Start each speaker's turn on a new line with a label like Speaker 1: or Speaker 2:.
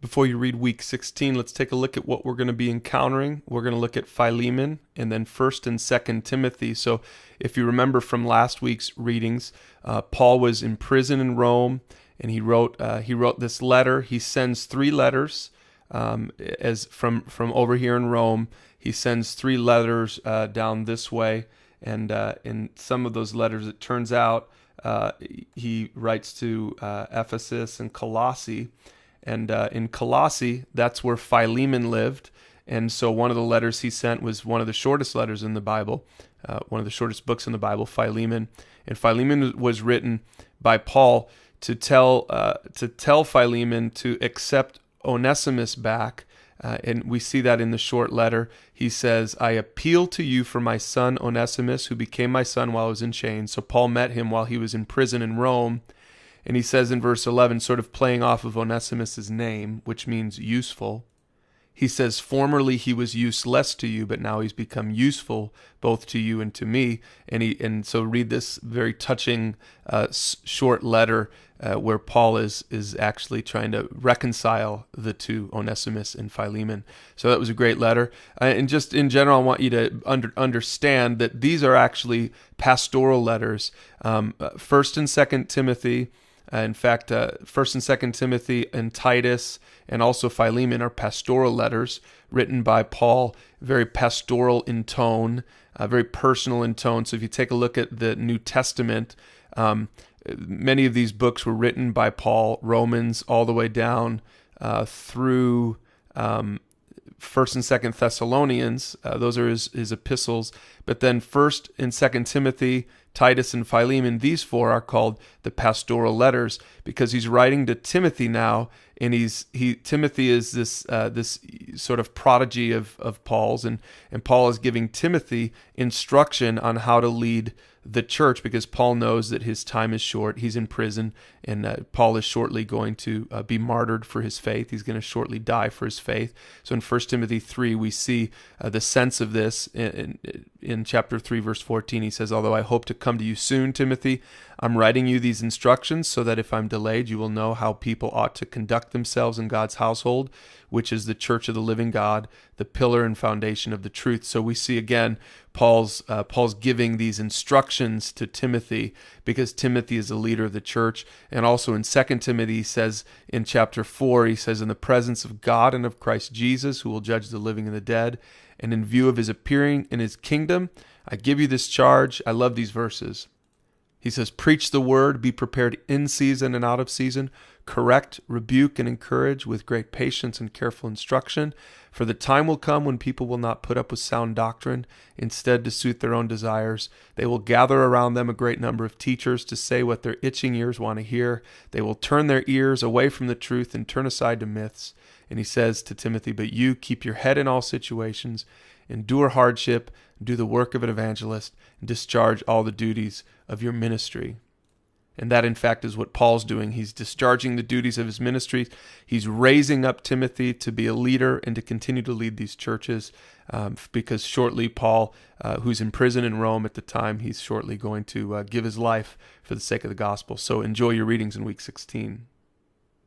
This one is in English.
Speaker 1: Before you read week 16, let's take a look at what we're going to be encountering. We're going to look at Philemon and then 1st and 2nd Timothy. So if you remember from last week's readings, Paul was in prison in Rome, and he wrote this letter. He sends 3 letters as from over here in Rome. He sends 3 letters down this way, and in some of those letters, it turns out he writes to Ephesus and Colossae. And in Colossae, that's where Philemon lived. And so one of the letters he sent was one of the shortest letters in the Bible, one of the shortest books in the Bible, Philemon. And Philemon was written by Paul to tell Philemon to accept Onesimus back. And we see that in the short letter. He says, I appeal to you for my son Onesimus, who became my son while I was in chains. So Paul met him while he was in prison in Rome. And he says in verse 11, sort of playing off of Onesimus' name, which means useful, he says, formerly he was useless to you, but now he's become useful both to you and to me. And so read this very touching short letter where Paul is actually trying to reconcile the two, Onesimus and Philemon. So that was a great letter. And just in general, I want you to understand that these are actually pastoral letters. 1st and 2nd Timothy, in fact, 1st and 2nd Timothy and Titus and also Philemon are pastoral letters written by Paul, very pastoral in tone, very personal in tone. So if you take a look at the New Testament, many of these books were written by Paul, Romans all the way down through 1st and 2nd Thessalonians. Those are his epistles. But then 1st and 2nd Timothy, Titus, and Philemon, these 4 are called the pastoral letters because he's writing to Timothy now, and Timothy is this sort of prodigy of Paul's, and Paul is giving Timothy instruction on how to lead the church because Paul knows that his time is short. He's in prison, and Paul is shortly going to be martyred for his faith. He's going to shortly die for his faith. So in 1 Timothy 3, we see the sense of this. In chapter 3, verse 14, he says, although I hope to come to you soon, Timothy, I'm writing you these instructions so that if I'm delayed, you will know how people ought to conduct themselves in God's household, which is the church of the living God, the pillar and foundation of the truth. So we see again Paul's giving these instructions to Timothy because Timothy is the leader of the church. And also in 2 Timothy, he says in chapter 4, he says, in the presence of God and of Christ Jesus, who will judge the living and the dead, and in view of his appearing in his kingdom, I give you this charge. I love these verses. He says, preach the word, be prepared in season and out of season, correct, rebuke, and encourage with great patience and careful instruction. For the time will come when people will not put up with sound doctrine. Instead, to suit their own desires, they will gather around them a great number of teachers to say what their itching ears want to hear. They will turn their ears away from the truth and turn aside to myths. And he says to Timothy, but you keep your head in all situations, endure hardship, do the work of an evangelist, and discharge all the duties of your ministry. And that, in fact, is what Paul's doing. He's discharging the duties of his ministry. He's raising up Timothy to be a leader and to continue to lead these churches because shortly Paul, who's in prison in Rome at the time, he's shortly going to give his life for the sake of the gospel. So enjoy your readings in week 16.